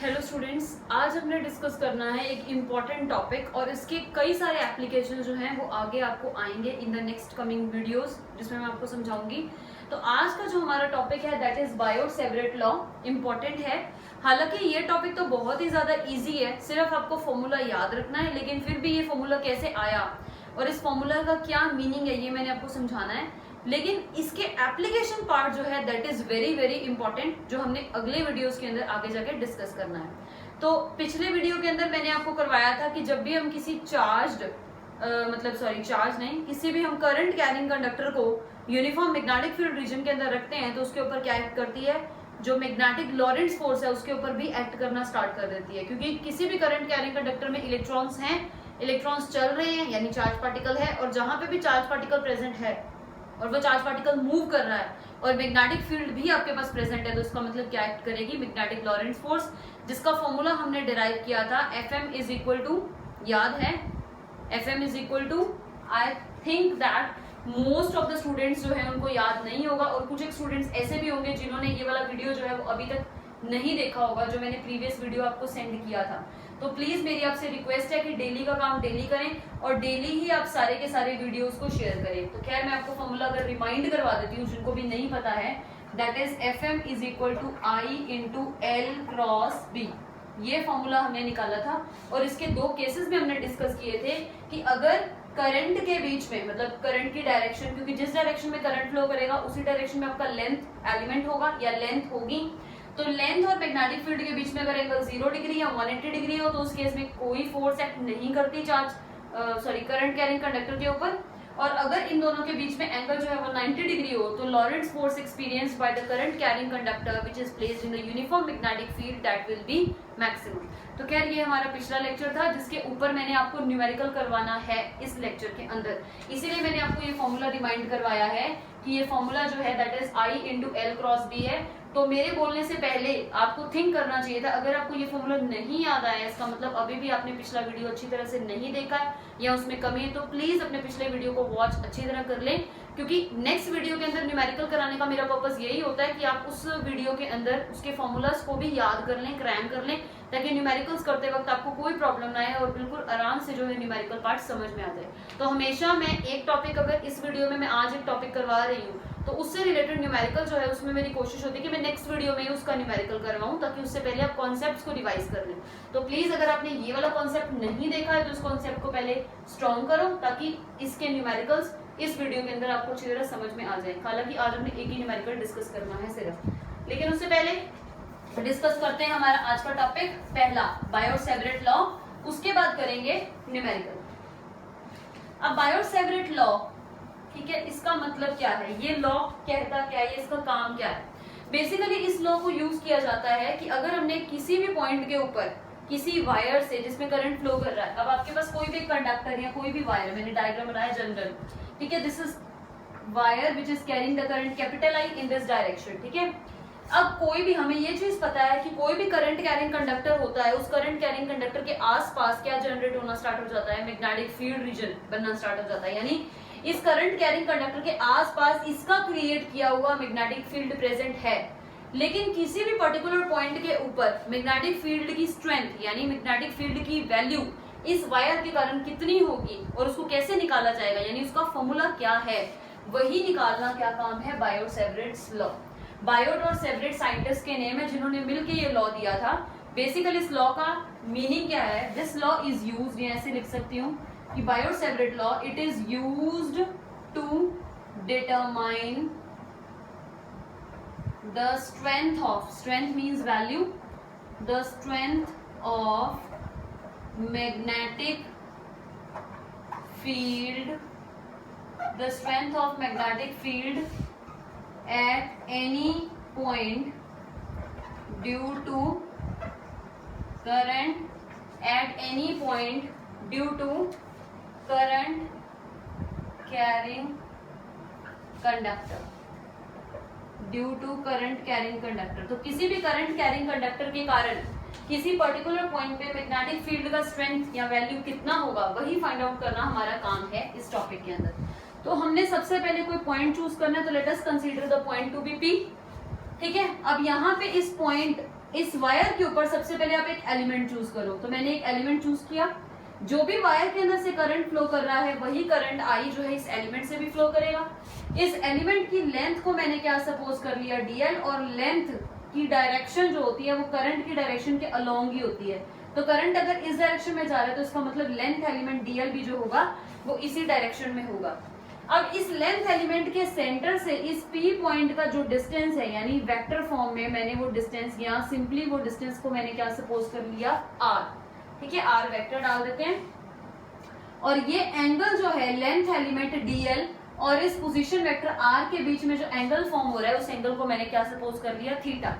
Hello students, आज हमने discuss करना है एक इम्पॉर्टेंट टॉपिक और इसके कई सारे एप्लीकेशन जो हैं वो आगे आपको आएंगे इन द नेक्स्ट कमिंग वीडियोस जिसमें मैं आपको समझाऊंगी। तो आज का जो हमारा टॉपिक है दैट इज बायोट-सेवरेट लॉ। इम्पॉर्टेंट है, हालांकि ये टॉपिक तो बहुत ही ज्यादा इजी है, सिर्फ आपको फॉर्मूला याद रखना है, लेकिन फिर भी ये फॉर्मूला कैसे आया और इस फॉर्मूला का क्या मीनिंग है ये मैंने आपको समझाना है। लेकिन इसके एप्लीकेशन पार्ट जो है that is very very important, जो हमने अगले वीडियोस के अंदर आगे जाके डिस्कस करना है। तो पिछले वीडियो के अंदर मैंने आपको करवाया था कि जब भी हम किसी किसी भी हम करंट कैरिंग कंडक्टर को यूनिफॉर्म मैग्नेटिक फील्ड रीजन के अंदर रखते हैं तो उसके ऊपर क्या एक्ट करती है, जो मैग्नेटिक लॉरेंट्ज फोर्स है उसके ऊपर भी एक्ट करना स्टार्ट कर देती है, क्योंकि किसी भी करंट कैरिंग कंडक्टर में इलेक्ट्रॉन्स हैं, इलेक्ट्रॉन्स चल रहे हैं यानी चार्ज पार्टिकल है, और जहां पे भी चार्ज पार्टिकल प्रेजेंट है और वो चार्ज पार्टिकल मूव कर रहा है और मैग्नेटिक फील्ड भी आपके पास प्रेजेंट है, तो इसका मतलब क्या एक्ट करेगी, मैग्नेटिक लॉरेंट्ज फोर्स, जिसका फॉर्मूला हमने डिराइव किया था Fm इज इक्वल टू, याद है Fm is equal to, I think that most of the students जो है उनको याद नहीं होगा, और कुछ एक स्टूडेंट्स ऐसे भी होंगे जिन्होंने ये वाला वीडियो जो है वो अभी तक नहीं देखा होगा, जो मैंने प्रीवियस वीडियो आपको सेंड किया था। तो प्लीज मेरी आपसे रिक्वेस्ट है कि डेली का काम डेली करें और डेली ही आप सारे के सारे वीडियोस को शेयर करें। तो खैर मैं आपको फॉर्मूला अगर रिमाइंड करवा देती हूँ जिनको भी नहीं पता है, that is Fm is equal to I into L cross B। ये फॉर्मूला हमने निकाला था और इसके दो केसेस में हमने डिस्कस किए थे कि अगर करंट के बीच में, मतलब करंट की डायरेक्शन, क्योंकि जिस डायरेक्शन में करंट फ्लो करेगा उसी डायरेक्शन में आपका लेंथ एलिमेंट होगा या लेंथ होगी, तो लेंथ और मैग्नेटिक फील्ड के बीच में अगर एंगल 0 डिग्री या 180 डिग्री हो तो उस केस में कोई फोर्स एक्ट नहीं करती करंट कैरिंग कंडक्टर के ऊपर, और अगर इन दोनों के बीच में एंगल जो है वो 90 डिग्री हो तो Lorentz force experienced by the current carrying conductor which is placed in the uniform magnetic field that will be maximum. तो खैर ये हमारा पिछला लेक्चर था जिसके ऊपर मैंने आपको न्यूमेरिकल करवाना है इस लेक्चर के अंदर, इसीलिए मैंने आपको ये फॉर्मूला रिमाइंड करवाया है कि ये फॉर्मूला जो है that is I into L cross B है। तो मेरे बोलने से पहले आपको थिंक करना चाहिए था, अगर आपको ये फॉर्मूला नहीं याद आया इसका मतलब अभी भी आपने पिछला वीडियो अच्छी तरह से नहीं देखा है या उसमें कमी है, तो प्लीज अपने पिछले वीडियो को वॉच अच्छी तरह कर लें, क्योंकि नेक्स्ट वीडियो के अंदर न्यूमेरिकल कराने का मेरा पर्पस यही होता है कि आप उस वीडियो के अंदर उसके फॉर्मूलाज को भी याद कर लें, क्रैम कर लें, ताकि न्यूमेरिकल्स करते वक्त आपको कोई प्रॉब्लम ना आए और बिल्कुल आराम से जो है न्यूमेरिकल पार्ट समझ में आ जाए। तो हमेशा मैं एक टॉपिक, अगर इस वीडियो में मैं आज एक टॉपिक करवा रही हूँ तो उससे रिलेटेड न्यूमेरिकल जो है उसमें मेरी कोशिश होती है कि मैं नेक्स्ट वीडियो में उसका न्यूमेरिकल करवाऊं, ताकि उससे पहले आप कॉन्सेप्ट्स को रिवाइज कर लें। तो प्लीज अगर आपने ये वाला कॉन्सेप्ट नहीं देखा है तो उस कॉन्सेप्ट को पहले स्ट्रॉन्ग करो ताकि इसके न्यूमेरिकल्स इस वीडियो के अंदर आपको अच्छी तरह समझ में आ जाए। हालांकि आज हमने एक ही न्यूमेरिकल डिस्कस करना है सिर्फ, लेकिन उससे पहले डिस्कस करते हैं हमारा आज का टॉपिक पहला बायोट-सेवरेट लॉ, उसके बाद करेंगे न्यूमेरिकल। अब बायोट-सेवरेट लॉ, ठीक है, इसका मतलब क्या है, ये लॉ कहता क्या है, इसका काम क्या है। बेसिकली इस लॉ को यूज किया जाता है कि अगर हमने किसी भी पॉइंट के ऊपर किसी वायर से जिसमें करंट फ्लो कर रहा है, अब आपके पास कोई भी कंडक्टर या कोई भी वायर, मैंने डायग्राम बनाया जनरल, ठीक है, this is wire which is carrying the current capital I in this direction, ठीक है। अब कोई भी, हमें ये चीज पता है कि कोई भी करंट कैरिंग कंडक्टर होता है, उस करंट कैरिंग कंडक्टर के आसपास क्या जनरेट होना स्टार्ट हो जाता है, मैग्नेटिक फील्ड रीजन बनना स्टार्ट हो जाता है, यानी इस करंट कैरिंग कंडक्टर के आसपास इसका क्रिएट किया हुआ मैग्नेटिक फील्ड प्रेजेंट है। लेकिन किसी भी पर्टिकुलर पॉइंट के ऊपर मैग्नेटिक फील्ड की स्ट्रेंथ यानी मैग्नेटिक फील्ड की वैल्यू इस वायर के कारण कितनी होगी और उसको कैसे निकाला जाएगा, यानी उसका फॉर्मूला क्या है, वही निकालना क्या काम है बायोट-सेवरेट लॉ। बायोट और सेवरेट साइंटिस्ट के नेम है जिन्होंने मिलकर ये लॉ दिया था। बेसिकली इस लॉ का मीनिंग क्या है, दिस लॉ इज यूज्ड, ये ऐसे लिख सकती हूँ कि Biot Savart law, it is used to determine the strength of, strength means value, the strength of magnetic field, the strength of magnetic field at any point due to current, at any point due to current carrying conductor, due to current carrying conductor। तो किसी भी current carrying conductor के कारण किसी particular point पे magnetic field का strength या value कितना होगा वही फाइंड आउट करना हमारा काम है इस टॉपिक के अंदर। तो हमने सबसे पहले कोई पॉइंट चूज करना है, तो let us consider the point to be P, ठीक है। अब यहाँ पे इस पॉइंट इस वायर के ऊपर सबसे पहले आप एक एलिमेंट चूज करो। तो मैंने एक एलिमेंट चूज किया, जो भी वायर के अंदर से करंट फ्लो कर रहा है वही करंट आई जो है इस एलिमेंट से भी फ्लो करेगा। इस एलिमेंट की लेंथ को मैंने क्या सपोज कर लिया, डीएल, और लेंथ की डायरेक्शन जो होती है वो करंट की डायरेक्शन के अलोंग ही होती है। तो करंट अगर इस डायरेक्शन में जा रहा है तो इसका मतलब लेंथ एलिमेंट डीएल भी जो होगा वो इसी डायरेक्शन में होगा। अब इस लेंथ एलिमेंट के सेंटर से इस पी पॉइंट का जो डिस्टेंस है, यानी वेक्टर फॉर्म में मैंने वो डिस्टेंस, यहाँ सिंपली वो डिस्टेंस को मैंने क्या सपोज कर लिया, आर। ठीक है, आर वेक्टर डाल देते हैं। और ये एंगल जो है लेंथ एलिमेंट डीएल और इस पोजीशन वेक्टर आर के बीच में जो एंगल फॉर्म हो रहा है उस एंगल को मैंने क्या सपोज कर लिया, थीटा।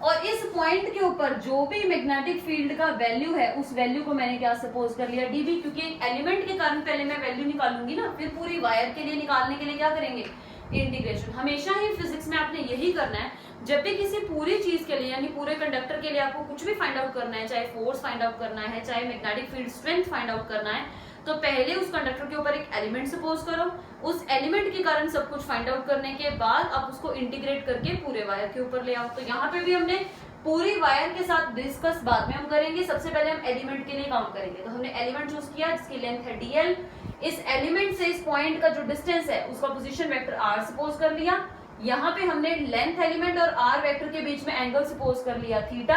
और इस पॉइंट के ऊपर जो भी मैग्नेटिक फील्ड का वैल्यू है उस वैल्यू को मैंने क्या सपोज कर लिया, डीबी। क्योंकि एलिमेंट के कारण पहले मैं वैल्यू निकालूंगी ना, फिर पूरी वायर के लिए निकालने के लिए क्या करेंगे, इंटीग्रेशन। हमेशा ही फिजिक्स में आपने यही करना है, जब भी किसी पूरी चीज के लिए यानी पूरे कंडक्टर के लिए आपको कुछ भी फाइंड आउट करना है, चाहे फोर्स फाइंड आउट करना है, चाहे magnetic field strength find out करना है, तो पहले उस कंडक्टर के ऊपर एक एलिमेंट सपोज करो, उस एलिमेंट के कारण सब कुछ फाइंड आउट करने के बाद आप उसको इंटीग्रेट करके पूरे वायर के ऊपर ले आओ। तो यहाँ पे भी हमने पूरी वायर के साथ डिस्कस बाद में हम करेंगे, सबसे पहले हम एलिमेंट के लिए काम करेंगे। तो हमने एलिमेंट चूज किया जिसकी लेंथ है डीएल, इस एलिमेंट से इस पॉइंट का जो डिस्टेंस है उसका पोजीशन वेक्टर आर सपोज कर लिया। यहाँ पे हमने लेंथ एलिमेंट और आर वेक्टर के बीच में एंगल सपोज कर लिया थीटा,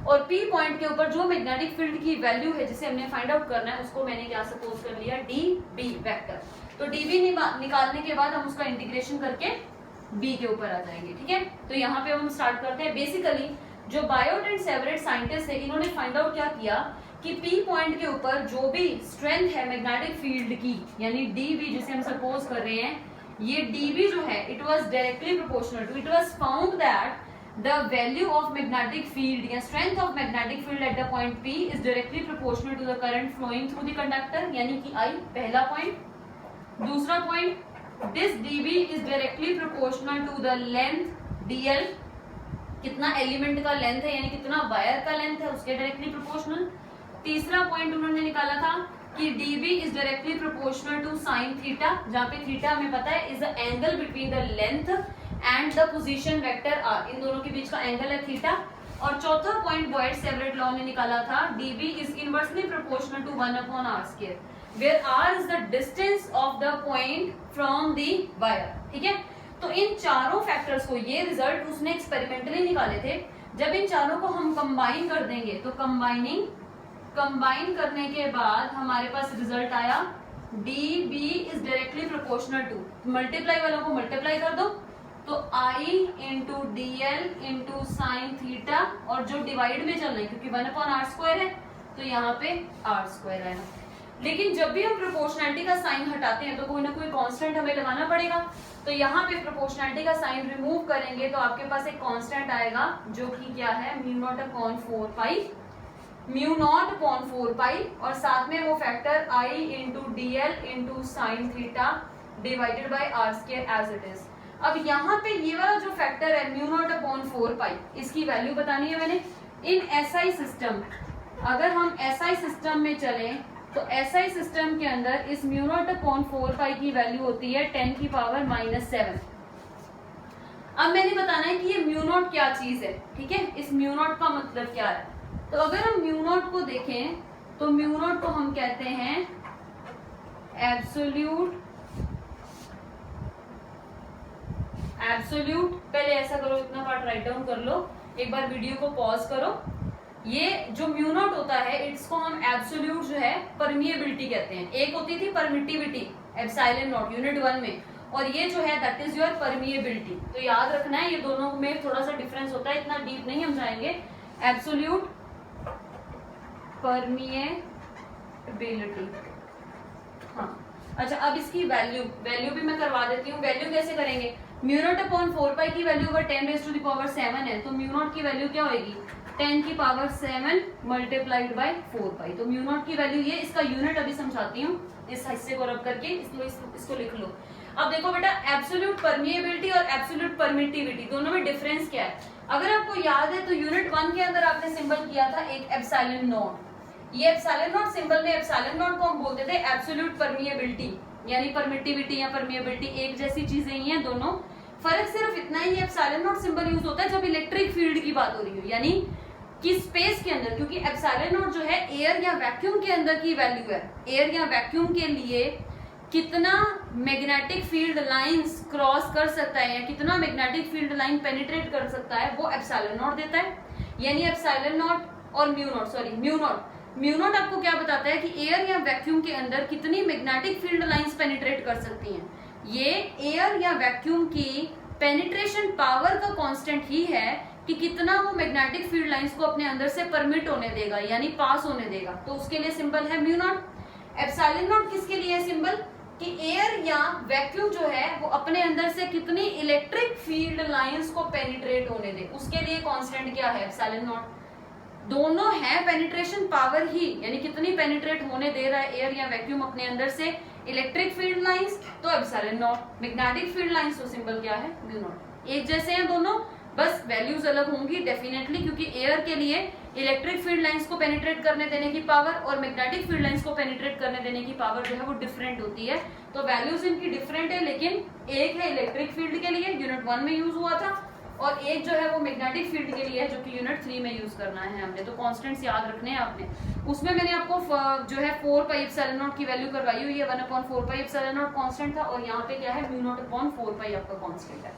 और पी पॉइंट के ऊपर जो मैग्नेटिक फील्ड की वैल्यू है जिसे हमने फाइंड आउट करना है उसको मैंने क्या सपोज कर लिया, डी बी वेक्टर। तो डीबी निकालने के बाद हम उसका इंटीग्रेशन करके बी के ऊपर आ जाएंगे। ठीक है, तो यहाँ पे हम स्टार्ट करते हैं। बेसिकली जो बायोट एंड सेवरेट साइंटिस्ट है इन्होंने फाइंड आउट क्या किया कि पी पॉइंट के ऊपर जो भी स्ट्रेंथ है मैग्नेटिक फील्ड की, यानी डीबी जिसे हम सपोज कर रहे हैं, ये डीबी जो है it was directly proportional to, it was found that the value of magnetic field या strength of magnetic field at the point P is directly proportional to the current flowing through the conductor, यानी कि I पहला point. दूसरा point, this dB is directly proportional to the length dl, कितना element का length है यानी कितना wire का लेंथ है उसके डायरेक्टली प्रोपोर्शनल। तीसरा पॉइंट उन्होंने निकाला था कि dB is directly proportional to sin theta, जहाँ पे थीटा हमें पता है is the angle between the length and the position vector R, इन दोनों के बीच का एंगल है थीटा। और चौथा पॉइंट बॉयड सेवरेट लॉ ने निकाला था, dB is inversely proportional to 1/r², where r is the distance of the point from the wire। ठीक है, तो इन चारों फैक्टर्स को, ये रिजल्ट उसने एक्सपेरिमेंटली निकाले थे, जब इन चारों को हम कंबाइन कर देंगे तो कंबाइन करने के बाद हमारे पास रिजल्ट आया dB is directly proportional to, multiply वालों को मल्टीप्लाई कर दो तो I into d l into sine theta, और जो डिवाइड में चल रहा है क्योंकि 1/r² है तो यहाँ पे r² आएगा। लेकिन जब भी हम प्रोपोर्शनैलिटी का साइन हटाते हैं तो कोई ना कोई कांस्टेंट हमें लगाना पड़ेगा। तो यहाँ पे प्रोपोर्शनैलिटी का साइन रिमूव करेंगे तो आपके पास एक कांस्टेंट आएगा जो कि क्या है, μ0/4π, और साथ में वो factor I into d l into sine theta divided by r² as it is. अब यहाँ पे ये वाला जो फैक्टर है μ0/4π, इसकी वैल्यू बतानी है मैंने। इन एसआई सिस्टम, अगर हम एसआई सिस्टम में चलें तो एसआई सिस्टम के अंदर इस μ0/4π की वैल्यू होती है 10⁻⁻⁷। अब मैंने बताना है कि ये μ0 क्या चीज है। ठीक है, इस μ0 का मतलब क्या है। तो अगर हम μ0 को देखें तो μ0 को हम कहते हैं एब्सोल्यूट। पहले ऐसा करो, इतना पार्ट राइट डाउन कर लो, एक बार वीडियो को पॉज करो। ये जो μ0 होता है इसको हम एब्सोल्यूट जो है परमिएबिलिटी कहते हैं। एक होती थी परमिटिविटी एप्सिलॉन नॉट यूनिट 1 में, और ये जो है दैट इज योर परमिएबिलिटी। तो याद रखना है ये दोनों में थोड़ा सा डिफरेंस होता है, इतना डीप नहीं हम जाएंगे। एब्सोल्यूट परमिएबिलिटी, हाँ अच्छा। अब इसकी वैल्यू भी मैं करवा देती हूँ। वैल्यू कैसे करेंगे, μ0/4π की वैल्यू अगर 10⁻⁷ है तो μ0 की वैल्यू क्या होगी, 10⁻⁷ मल्टीप्लाइड बाय 4π। तो μ0 की वैल्यू ये, इसका यूनिट अभी समझाती हूँ, इस हिस्से को रब करके इसको लिख लो। अब देखो बेटा, एब्सोल्यूट परमिएबिलिटी और एब्सोल्यूट परमिटिविटी दोनों में डिफरेंस क्या है। अगर आपको याद है तो यूनिट 1 के अंदर आपने सिंबल किया था एक एप्सिलॉन नॉट। ये एप्सिलॉन नॉट सिंबल में एप्सिलॉन नॉट को हम बोलते थे एब्सोल्यूट परमिएबिलिटी, यानी परमिटिविटी या परमिएबिलिटी एक जैसी चीजें ही हैं दोनों। फर्क सिर्फ इतना ही, एप्सिलॉन नॉट सिंबल यूज होता है जब इलेक्ट्रिक फील्ड की बात हो रही हो, यानी कि स्पेस के अंदर, क्योंकि एप्सिलॉन नॉट जो है एयर या वैक्यूम के अंदर की वैल्यू है, एयर या वैक्यूम के लिए कितना मैग्नेटिक फील्ड लाइंस क्रॉस कर सकता है या कितना मैग्नेटिक फील्ड लाइन पेनिट्रेट कर सकता है, वो एप्सिलॉन नॉट देता है। यानी एप्सिलॉन नॉट और म्यू नॉट आपको क्या बताता है कि एयर या वैक्यूम के अंदर कितनी मैग्नेटिक फील्ड लाइंस पेनिट्रेट कर सकती हैं। ये एयर या वैक्यूम की पेनिट्रेशन पावर का कांस्टेंट ही है कि कितना वो मैग्नेटिक फील्ड लाइंस को अपने अंदर से परमिट होने देगा, यानी पास होने देगा। तो उसके लिए सिंबल है म्यू नॉट। एप्सिलॉन नॉट किसके लिए है सिंबल, कि एयर या वैक्यूम जो है वो अपने अंदर से कितनी इलेक्ट्रिक फील्ड लाइंस को पेनिट्रेट होने दे, उसके लिए कांस्टेंट क्या है, एप्सिलॉन नॉट। दोनों है पेनिट्रेशन पावर ही, यानी कितनी पेनिट्रेट होने दे रहा है एयर या वैक्यूम अपने अंदर से इलेक्ट्रिक फील्ड लाइंस, तो epsilon not. Magnetic field lines तो सिंबल क्या है, म्यू नॉट। एक जैसे हैं दोनों, बस वैल्यूज अलग होंगी डेफिनेटली, क्योंकि एयर के लिए इलेक्ट्रिक फील्ड लाइंस को पेनिट्रेट करने देने की पावर और मैग्नेटिक फील्ड लाइंस को पेनिट्रेट करने देने की पावर जो है वो डिफरेंट होती है। तो वैल्यूज इनकी डिफरेंट है, लेकिन एक है इलेक्ट्रिक फील्ड के लिए, यूनिट 1 में यूज हुआ था, और एक जो है वो मैग्नेटिक फील्ड के लिए है, जो कि यूनिट 3 में यूज करना है हमने। तो कॉन्स्टेंट्स याद रखने हैं आपने। उसमें मैंने आपको जो है 4 पाई एप्सिलॉन नॉट की वैल्यू करवाई हुई है, 1/4 पाई एप्सिलॉन नॉट कांस्टेंट था, और यहाँ पे क्या है, म्यू नॉट अपॉन 4 पाई आपका कांस्टेंट है।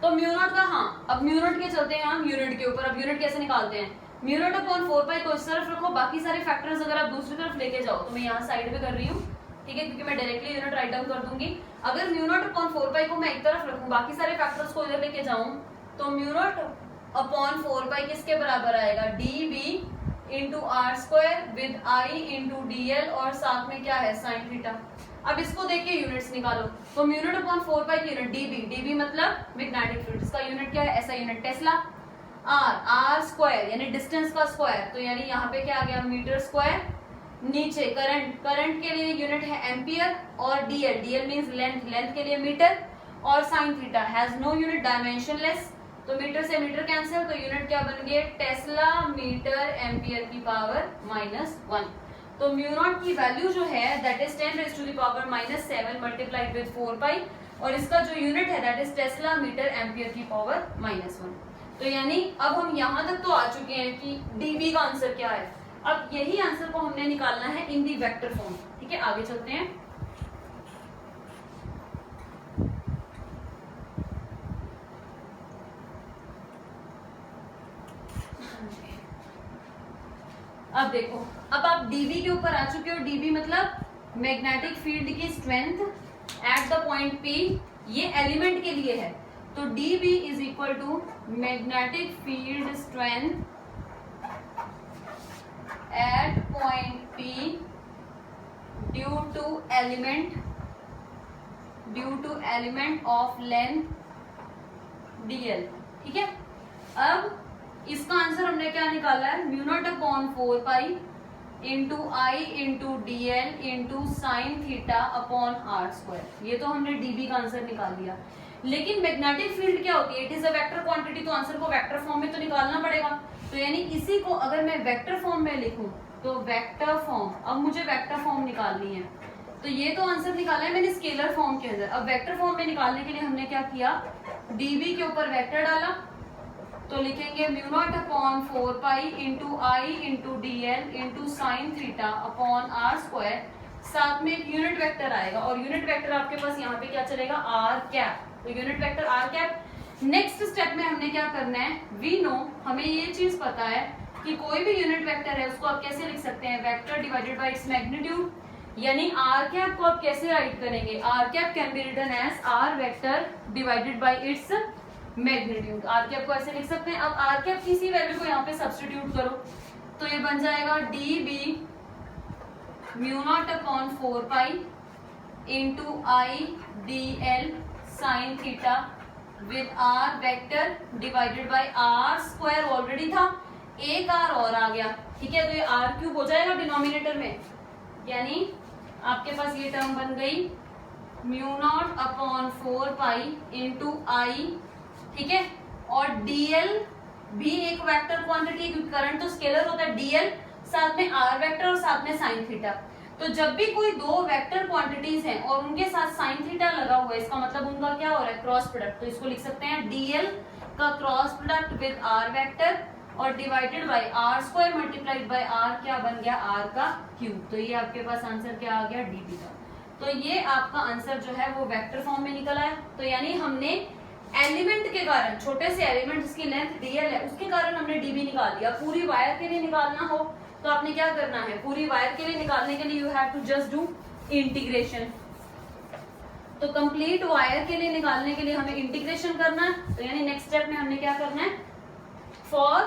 तो म्यू नॉट का, हाँ, अब म्यू नॉट के चलते हैं हम यूनिट के ऊपर। अब यूनिट कैसे निकालते हैं, म्यू नॉट अपॉन 4 पाई को इस तरफ रखो, बाकी सारे फैक्टर्स अगर आप दूसरी तरफ लेके जाओ, तो मैं यहाँ साइड पे कर रही हूँ, ठीक है, क्योंकि मैं डायरेक्टली यूनिट राइट डाउन कर दूंगी। अगर म्यू नॉट अपॉन 4 पाई को मैं एक तरफ रखूँ, बाकी सारे फैक्टर्स को इधर लेके जाऊं, तो म्यू नॉट अपॉन 4 पाई किसके बराबर आएगा, dv into r square with I into dl, और साथ में क्या है, साइन थीटा। अब इसको देख के यूनिट्स निकालो। तो म्यू नॉट अपॉन 4 पाई की यूनिट dv मतलब मैग्नेटिक फील्ड, इसका यूनिट क्या है, ऐसा यूनिट टेस्ला। आर स्क्वायर यानी डिस्टेंस का स्क्वायर, तो यानी यहाँ पे क्या आ गया, मीटर स्क्वायर। नीचे करंट के लिए यूनिट है एम्पियर, और dl मींस लेंथ के लिए मीटर, और sine theta has no unit, dimensionless, तो मीटर से मीटर कैंसिल, तो यूनिट क्या बन गई, टेस्ला मीटर एम्पियर की पावर -1। तो म्यू नॉट की वैल्यू जो है that is 10 raise to the power -7 multiplied with 4 pi, और इसका जो यूनिट है that is tesla metre ampere की पावर -1। तो यानी अब हम यहाँ तक तो आ चुके हैं कि dv का आंसर क्या है। अब यही आंसर को हमने निकालना है इन दी वेक्टर फॉर्म, ठीक है। आगे चलते हैं। अब देखो, अब आप dv के ऊपर आ चुके हो। dv मतलब मैग्नेटिक फील्ड की strength at the point P, ये एलिमेंट के लिए है। तो dv is equal to magnetic field strength at point P due to element of length dl, ठीक है। अब इसका आंसर हमने क्या निकाला है, mu naught upon 4 pi into I into dl into sine theta upon r square. ये तो हमने dv का आंसर निकाल लिया। लेकिन मैग्नेटिक फील्ड क्या होती है, it is a vector quantity, तो आंसर को वेक्टर फॉर्म में तो निकालना पड़ेगा। तो यानी इसी को अगर मैं वेक्टर फॉर्म में लिखूं, तो वेक्टर फॉर्म, अब मुझे वेक्टर फॉर्म निकालनी है। तो ये तो आंसर निकाला है मैंने स्केलर फॉर्म के अंदर। अब वेक्टर फॉर्म में निकालने के लिए हमने क्या किया, dv के ऊपर वेक्टर डाला, तो लिखेंगे mu naught upon 4 pi into I into dl into sine theta upon r square, साथ में एक यूनिट वेक्टर आएगा, और यूनिट वेक्टर आपके पास यहाँ पे क्या चलेगा, आर कैप। तो unit vector r cap. Next step में हमने क्या करना है, वी नो, हमें ये चीज पता है कि कोई भी यूनिट वेक्टर है उसको आप कैसे लिख सकते हैं, vector divided by its magnitude. यानी आर कैप को आप कैसे राइट करेंगे, r cap can be written as r vector divided by its magnitude. R cap को ऐसे लिख सकते हैं। अब आर कैप किसी वैल्यू को यहाँ पे सब्स्टिट्यूट करो, तो ये बन जाएगा dv mu naught upon 4 pi into I dl sine theta with r vector divided by are square, already था, एक आर और आ गया, ठीक है। तो ये आर क्यूब हो जाएगा डिनोमिनेटर में, यानी आपके पास ये टर्म बन गई mu naught upon 4 pi into I, ठीक है। और dl भी एक वेक्टर क्वांटिटी है, क्योंकि करंट तो स्केलर होता है, dl साथ में r वेक्टर और साथ में साइन थीटा। तो जब भी कोई दो वेक्टर क्वांटिटीज हैं और उनके साथ साइन थीटा लगा हुआ है, इसका मतलब उनका क्या हो रहा है, क्रॉस प्रोडक्ट। तो इसको लिख सकते हैं dl का cross product with r vector और divided by are square multiplied by R क्या बन गया आर का क्यूब। तो ये आपके पास आंसर क्या आ गया डीबी का। तो ये आपका आंसर जो है वो वेक्टर फॉर्म में निकल आया। तो यानी हमने एलिमेंट के कारण, छोटे से एलिमेंट जिसकी लेंथ डीएल है उसके कारण हमने डीबी निकाल दिया। पूरी वायर के लिए निकालना हो तो आपने क्या करना है, पूरी वायर के लिए निकालने के लिए you have to just do integration. तो कंप्लीट वायर के लिए निकालने के लिए हमें इंटीग्रेशन करना है। तो यानी नेक्स्ट स्टेप में हमने क्या करना है, for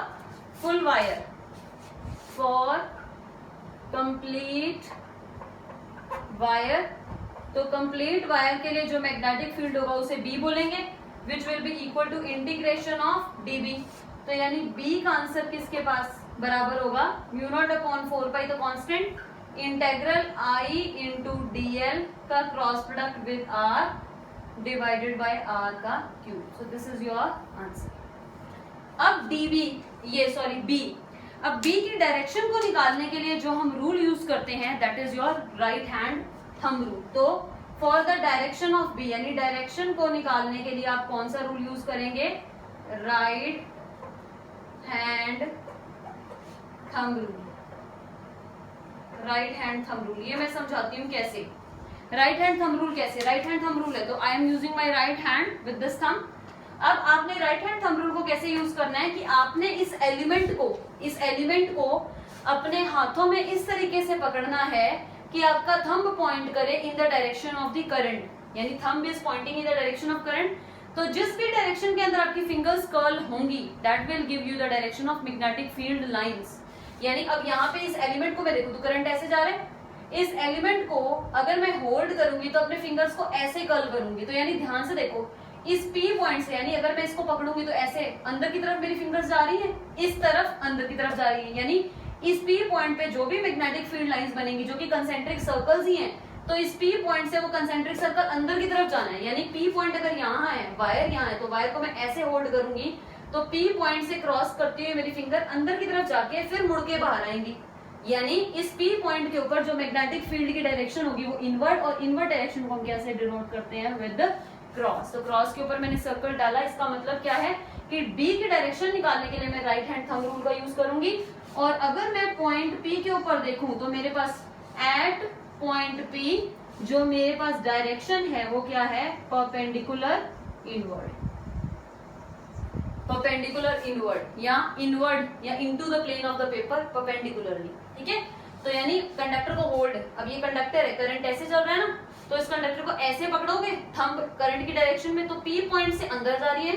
full wire, for complete wire, तो कंप्लीट वायर के लिए जो मैग्नेटिक फील्ड होगा उसे बी बोलेंगे, which will be equal to integration of dB. तो यानी बी का आंसर किसके पास बराबर होगा, mu naught upon 4 pi the constant integral I into dl का cross product with R divided by R का cube. So this is your answer. अब डीबी, ये सॉरी बी, अब बी की डायरेक्शन को निकालने के लिए जो हम रूल यूज करते हैं that is your right hand thumb rule. तो for the direction of B, यानी डायरेक्शन को निकालने के लिए आप कौन सा रूल यूज करेंगे, right hand thumb rule, right hand thumb rule. ये मैं समझाती हूँ कैसे। राइट हैंड थंब रूल कैसे, राइट हैंड थंब रूल है तो I am using my right hand with this thumb. अब आपने राइट हैंड थंब रूल को कैसे यूज करना है कि आपने इस एलिमेंट को अपने हाथों में इस तरीके से पकड़ना है कि आपका थंब पॉइंट करे in the direction of the current, यानी thumb is pointing in the direction of current. तो जिस भी डायरेक्शन के अंदर आपकी फिंगर्स कर्ल होंगी that will give you the direction of magnetic field lines. यानी अब यहाँ पे इस एलिमेंट को मैं देखूं तो करंट ऐसे जा रहा है, इस एलिमेंट को अगर मैं होल्ड करूंगी तो अपने फिंगर्स को ऐसे कर्ल करूंगी। तो यानी ध्यान से देखो, इस पी पॉइंट से, यानी अगर मैं इसको पकड़ूंगी तो ऐसे अंदर की तरफ मेरी फिंगर्स जा रही है, इस तरफ अंदर की तरफ जा रही है। यानी इस पी पॉइंट पे जो भी मैग्नेटिक फील्ड लाइंस बनेंगी जो कि कंसेंट्रिक सर्कल्स ही हैं, तो इस पी पॉइंट से वो कंसेंट्रिक सर्कल अंदर की तरफ जाना है। यानी पी पॉइंट अगर यहाँ है, वायर यहाँ है, तो वायर को मैं ऐसे होल्ड करूंगी तो पी पॉइंट से क्रॉस करते हुए मेरी फिंगर अंदर की तरफ जाके फिर मुड़ के बाहर आएंगी। यानी इस पी पॉइंट के ऊपर जो मैग्नेटिक फील्ड की डायरेक्शन होगी वो इनवर्ड, और इनवर्ड डायरेक्शन को हम कैसे डिनोट करते हैं, विद क्रॉस। तो क्रॉस के ऊपर मैंने सर्कल डाला, इसका मतलब क्या है कि डी की डायरेक्शन निकालने के लिए मैं राइट हैंड थंब रूल का यूज करूंगी। और अगर मैं पॉइंट पी के ऊपर देखूं तो मेरे पास एट पॉइंट पी जो मेरे पास डायरेक्शन है वो क्या है, परपेंडिकुलर इनवर्ड, परपेंडिकुलर इनवर्ड या इनवर्ड या into the plane of the paper perpendicularly. ठीक है, तो यानी कंडक्टर को होल्ड, अब ये कंडक्टर है, करंट ऐसे चल रहा है ना, तो इस कंडक्टर को ऐसे पकड़ोगे थंब करंट की डायरेक्शन में, तो पी पॉइंट से अंदर जा रही है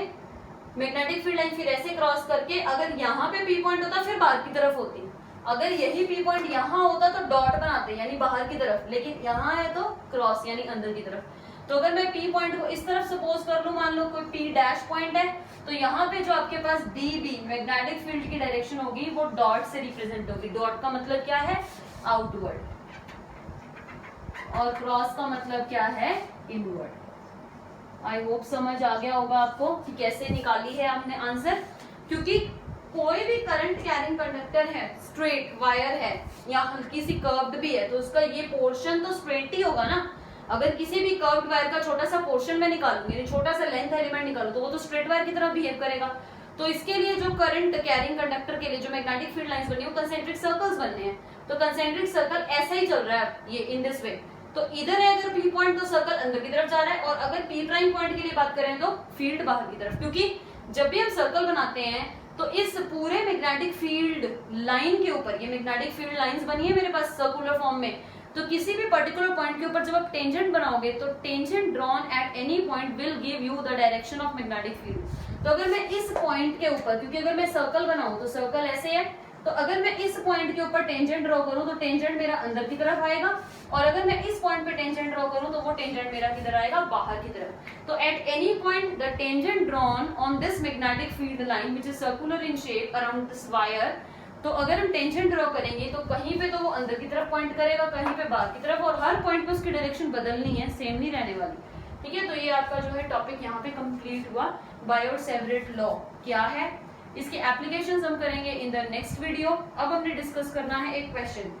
मैग्नेटिक फील्ड लाइन, फिर ऐसे क्रॉस करके अगर यहाँ पे पी पॉइंट होता फिर बाहर की तरफ होती, अगर यही पी पॉइंट यहाँ होता तो डॉट बनाते यानी बाहर की तरफ, लेकिन यहाँ है तो क्रॉस यानी अंदर की तरफ। तो अगर मैं पी पॉइंट को इस तरफ सपोज कर लूं, मान लो कोई पी डैश पॉइंट है, तो यहाँ पे जो आपके पास डी बी मैग्नेटिक फील्ड की डायरेक्शन होगी वो डॉट से रिप्रेजेंट होगी। डॉट का मतलब क्या है, आउटवर्ड, और क्रॉस का मतलब क्या है, इनवर्ड। आई होप समझ आ गया होगा आपको कि कैसे निकाली है हमने आंसर। क्योंकि कोई भी करंट कैरिंग कंडक्टर है, स्ट्रेट वायर है या हल्की सी कर्व्ड भी है, तो उसका ये पोर्शन तो स्ट्रेट ही होगा ना। अगर किसी भी कर्व्ड वायर का छोटा सा पोर्शन में निकालूंगी, छोटा सा लेंथ एलिमेंट निकालू, तो वो तो स्ट्रेट वायर की तरह बिहेव करेगा। तो इसके लिए जो करंट कैरिंग कंडक्टर के लिए जो मैग्नेटिक फील्ड लाइंस बनी है वो कंसेंट्रिक सर्कल्स बनने हैं। तो कंसेंट्रिक सर्कल ऐसा ही चल रहा है ये इन दिस वे। तो इधर है अगर पी पॉइंट तो सर्कल अंदर की तरफ जा रहा है, और अगर पी प्राइम पॉइंट के लिए बात करें तो फील्ड बाहर की तरफ। क्योंकि जब भी हम सर्कल बनाते हैं तो इस पूरे मैग्नेटिक फील्ड लाइन के ऊपर, ये मैग्नेटिक फील्ड लाइंस बनी है मेरे पास सर्कुलर फॉर्म में, तो किसी भी पर्टिकुलर पॉइंट के ऊपर जब आप टेंजेंट बनाओगे तो tangent drawn at any point will give you the direction of magnetic field. तो अगर मैं इस पॉइंट के ऊपर, क्योंकि अगर मैं सर्कल बनाऊं तो सर्कल ऐसे है, तो अगर मैं इस पॉइंट के ऊपर टेंजेंट ड्रॉ करूं तो टेंजेंट मेरा अंदर की तरफ आएगा, और अगर मैं इस पॉइंट पे टेंजेंट ड्रॉ करूं तो वो टेंजेंट मेरा किधर आएगा, बाहर की तरफ। तो at any point the tangent drawn on this magnetic field line which is circular in shape around this wire, तो अगर हम टेंजेंट ड्रॉ करेंगे तो कहीं पे तो वो अंदर की तरफ पॉइंट करेगा, कहीं पे बाहर की तरफ, और हर पॉइंट पे उसकी डायरेक्शन बदलनी है, सेम नहीं रहने वाली। ठीक है, तो ये आपका जो है टॉपिक यहाँ पे कंप्लीट हुआ। बायोट-सैवरेट लॉ क्या है, इसके एप्लीकेशंस हम करेंगे इन द नेक्स्ट वीडियो। अब हमने डिस्कस करना है एक क्वेश्चन,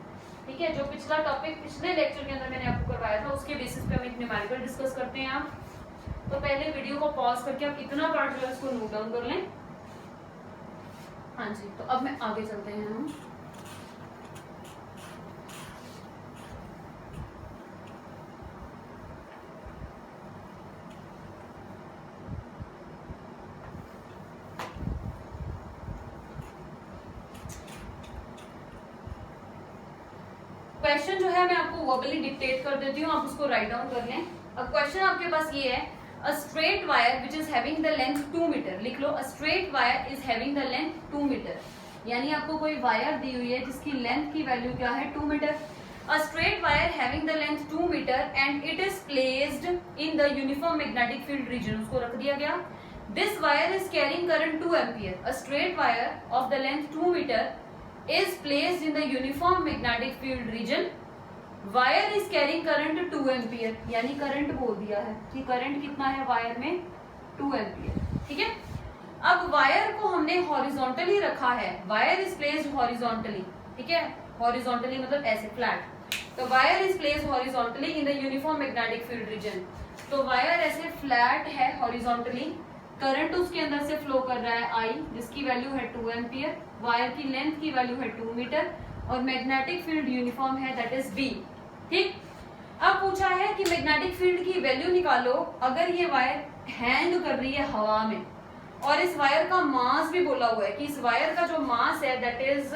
ठीक है, जो पिछला टॉपिक पिछले लेक्चर के अंदर मैंने आपको करवाया था, उसके बेसिस पे हम एक न्यूमेरिकल डिस्कस करते हैं। आप तो पहले वीडियो को पॉज करके आप इतना पार्ट जो है उसको नोट डाउन कर लें। हाँ जी, तो अब मैं आगे चलते हैं हम। क्वेश्चन जो है मैं आपको वर्बली डिक्टेट कर देती हूँ, आप उसको राइट डाउन कर लें। अब क्वेश्चन आपके पास ये है, a straight wire which is having the length 2 metre. लिख लो, a straight wire is having the length 2 metre. यानी आपको कोई वायर दी हुई है जिसकी लेंथ की वैल्यू क्या है, 2 metre. A straight wire having the length 2 metre and it is placed in the uniform magnetic field region. उसको रख दिया गया। This wire is carrying current 2 ampere. A straight wire of the length 2 metre is placed in the uniform magnetic field region. Wire is carrying current 2 ampere, यानी current बोल दिया है कि current कितना है वायर में, 2 एम्पियर। ठीक है, अब वायर को हमने हॉरिजॉन्टली रखा है। वायर इज प्लेस्ड हॉरिजॉन्टली, ठीक है, हॉरिजॉन्टली मतलब ऐसे फ्लैट। तो wire is placed horizontally in the uniform magnetic field reason. तो वायर ऐसे फ्लैट है हॉरिजॉन्टली, करंट उसके अंदर से फ्लो कर रहा है आई, जिसकी वैल्यू है 2 एम्पियर। वायर की लेंथ की वैल्यू है 2 मीटर और मैग्नेटिक फील्ड यूनिफॉर्म है, दैट इज बी। ठीक, अब पूछा है कि मैग्नेटिक फील्ड की वैल्यू निकालो अगर ये वायर हैंग कर रही है हवा में, और इस वायर का मास भी बोला हुआ है कि इस वायर का जो मास है दैट इज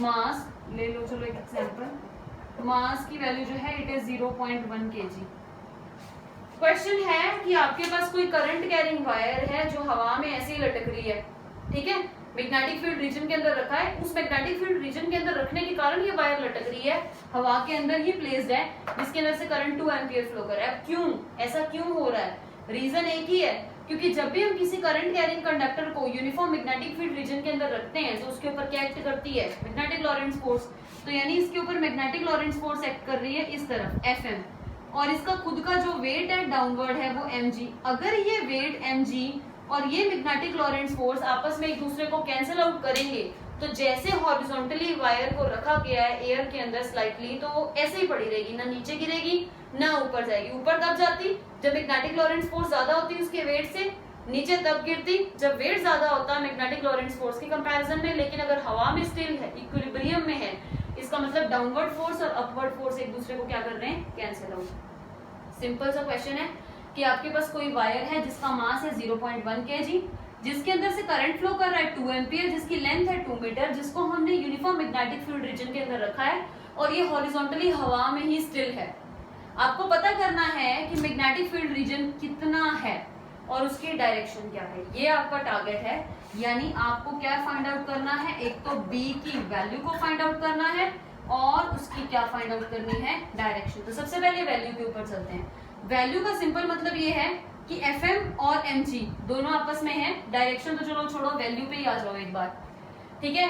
मास, ले लो चलो एक एग्जांपल, मास की वैल्यू जो है इट इज 0.1 kg। क्वेश्चन है कि आपके पास कोई करंट कैरिंग वायर है जो हवा में ऐसे ही लटक रही है, ठीक है, मैग्नेटिक फील्ड रीजन के अंदर रखा है। उस मैग्नेटिक फील्ड रीजन के अंदर रखने के कारण ये वायर लटक रही है, हवा के अंदर ही प्लेस्ड है, जिसके अंदर से करंट 2 एम्पियर फ्लो कर रहा है। अब क्यों ऐसा क्यों हो रहा है, रीजन एक ही है, क्योंकि जब भी हम किसी करंट कैरिंग कंडक्टर को यूनिफॉर्म मैग्नेटिक फील्ड रीजन के अंदर रखते हैं तो उसके ऊपर क्या एक्ट करती है, मैग्नेटिक लॉरेंट्ज फोर्स। तो यानी इसके ऊपर मैग्नेटिक लॉरेंट्ज फोर्स एक्ट कर रही है इस तरफ Fm, और इसका खुद का जो वेट है डाउनवर्ड है वो mg। अगर ये वेट mg और ये मैग्नेटिक लॉरेंट्ज फोर्स आपस में एक दूसरे को कैंसिल आउट करेंगे, तो जैसे हॉरिजॉन्टली वायर को रखा गया है एयर के अंदर स्लाइटली, तो वो ऐसे ही पड़ी रहेगी, ना नीचे गिरेगी ना ऊपर जाएगी। ऊपर कब जाती, जब मैग्नेटिक लॉरेंट्ज फोर्स ज्यादा होती है उसके वेट से, नीचे तब गिरती जब वेट ज्यादा होता है मैग्नेटिक लॉरेंट्ज फोर्स के कंपैरिजन में। लेकिन अगर हवा में स्टिल है, इक्विलिब्रियम में है, इसका मतलब डाउनवर्ड फोर्स और अपवर्ड फोर्स एक दूसरे को क्या कर रहे हैं, कैंसिल आउट। सिंपल सा क्वेश्चन है कि आपके पास कोई वायर है जिसका मास है 0.1 kg, जिसके अंदर से करंट फ्लो कर रहा है 2 एम्पियर, जिसकी लेंथ है 2 मीटर, जिसको हमने यूनिफॉर्म मैग्नेटिक फील्ड रीजन के अंदर रखा है और ये हॉरिजॉन्टली हवा में ही स्टिल है। आपको पता करना है कि मैग्नेटिक फील्ड रीजन कितना है और उसकी डायरेक्शन क्या है, ये आपका टारगेट है। यानी आपको क्या फाइंड आउट करना है, एक तो बी की वैल्यू को फाइंड आउट करना है और उसकी क्या फाइंड आउट करनी है, डायरेक्शन। तो सबसे पहले वैल्यू के ऊपर चलते हैं। वैल्यू का सिंपल मतलब ये है कि Fm और mg दोनों आपस में है, डायरेक्शन तो चलो छोड़ो, वैल्यू पे ही आ जाओ एक बार, ठीक है।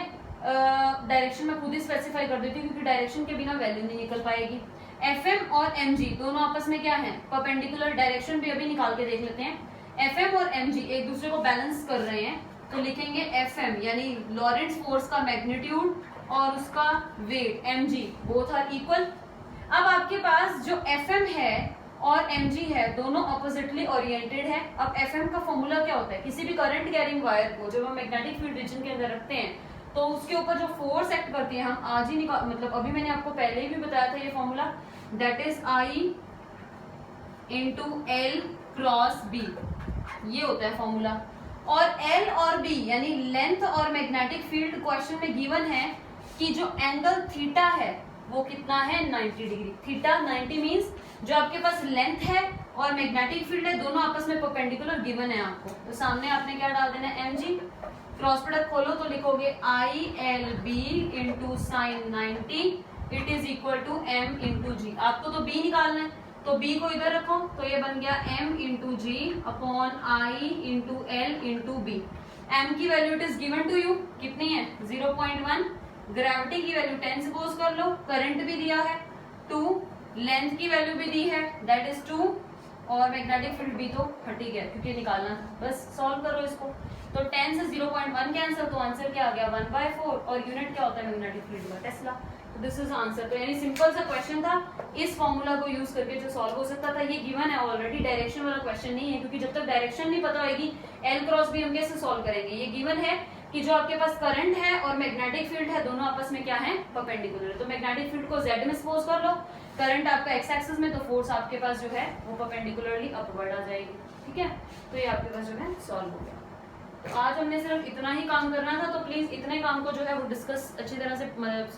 डायरेक्शन मैं खुद ही स्पेसिफाई कर देती हूँ क्योंकि डायरेक्शन के बिना वैल्यू नहीं निकल पाएगी। Fm और mg दोनों आपस में क्या है, परपेंडिकुलर, डायरेक्शन भी अभी निकाल के देख लेते हैं। Fm और mg एक दूसरे को बैलेंस कर रहे हैं, तो लिखेंगे Fm यानी लॉरेंट्ज फोर्स का मैग्नीट्यूड और उसका weight mg both are equal. अब आपके पास जो Fm है और mg है दोनों ऑपोजिटली ओरिएंटेड है। अब Fm का फॉर्मूला क्या होता है, किसी भी करंट कैरिंग वायर को जब हम मैग्नेटिक फील्ड रीजन के अंदर रखते हैं तो उसके ऊपर जो फोर्स एक्ट करती है, हम आज ही निकाल, मतलब अभी मैंने आपको पहले ही भी बताया था ये formula, that is I into L cross B, ये होता है फॉर्मूला। और L और B यानी लेंथ और मैग्नेटिक फील्ड क्वेश्चन में गिवन है कि जो एंगल थीटा है वो कितना है, 90 डिग्री। थीटा 90 मीन्स जो आपके पास लेंथ है और मैग्नेटिक फील्ड है दोनों आपस में परपेंडिकुलर गिवन है आपको, तो सामने आपने क्या डाल देना है, mg। क्रॉस प्रोडक्ट खोलो तो लिखोगे ILB into sine 90 it is equal to m into g. आपको तो b निकालना है तो b को इधर रखो, तो ये बन गया m into g upon I into L into B। m की value it is given to you, कितनी है, 0.1। ग्रेविटी की वैल्यू 10 सपोज कर लो, करंट भी दिया है 2, लेंथ की वैल्यू भी दी है दैट इज 2, और मैग्नेटिक फील्ड भी तो हट ही गया क्योंकि निकालना था। बस सॉल्व करो इसको, तो 10 से 0.1 कैंसिल, तो आंसर क्या आ गया, 1/4, और यूनिट क्या होता है मैग्नेटिक फील्ड का, टेस्ला। तो दिस इज आंसर। तो यानी सिंपल सा क्वेश्चन था, इस फॉर्मूला को यूज करके जो सॉल्व हो सकता था। ये गिवन है ऑलरेडी, डायरेक्शन वाला क्वेश्चन नहीं है क्योंकि जब तक डायरेक्शन नहीं पता होगी L क्रॉस B हम कैसे सॉल्व करेंगे। ये गिवन है कि जो आपके पास करंट है और मैग्नेटिक फील्ड है दोनों आपस में क्या है, परपेंडिकुलर। तो मैग्नेटिक फील्ड को Z में सपोज कर लो, करंट आपका x एक्सिस में, तो फोर्स आपके पास जो है वो परपेंडिकुलरली अपवर्ड आ जाएगी। ठीक है, तो ये आपके पास जो है सॉल्व हो गया। तो आज हमने सिर्फ इतना ही काम करना था, तो प्लीज इतने काम को जो है वो डिस्कस अच्छी तरह से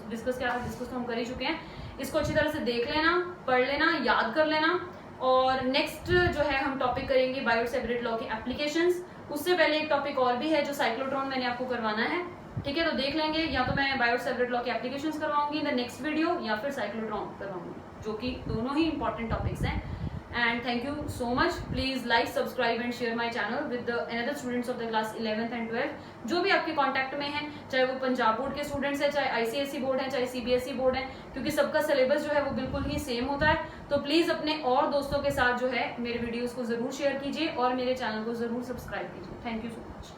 डिस्कस तो हम कर ही चुके हैं, इसको अच्छी तरह से देख लेना, पढ़ लेना, याद कर लेना। और नेक्स्ट जो है हम टॉपिक करेंगे बायोट-सेवरेट लॉ की एप्लीकेशंस। उससे पहले एक टॉपिक और भी है जो साइक्लोट्रॉन मैंने आपको करवाना है। ठीक है, तो देख लेंगे, या तो मैं बायोट-सेवरेट लॉ की एप्लीकेशंस करवाऊंगी इन द नेक्स्ट वीडियो, या फिर साइक्लोट्रॉन करवाऊंगी, जो कि दोनों ही इंपॉर्टेंट टॉपिक्स हैं। And thank you so much. Please like, subscribe and share my channel with the another students of the class 11th and 12th, जो भी आपके कांटेक्ट में हैं, चाहे वो पंजाब बोर्ड के स्टूडेंट्स हैं, चाहे ICSE बोर्ड हैं, चाहे CBSE बोर्ड हैं, क्योंकि सबका सिलेबस जो है वो बिल्कुल ही सेम होता है। तो प्लीज अपने और दोस्तों के साथ जो है मेरे वीडियोस को जरूर शेयर कीजिए और मेरे चैनल को जरूर सब्सक्राइब कीजिए। Thank you so much.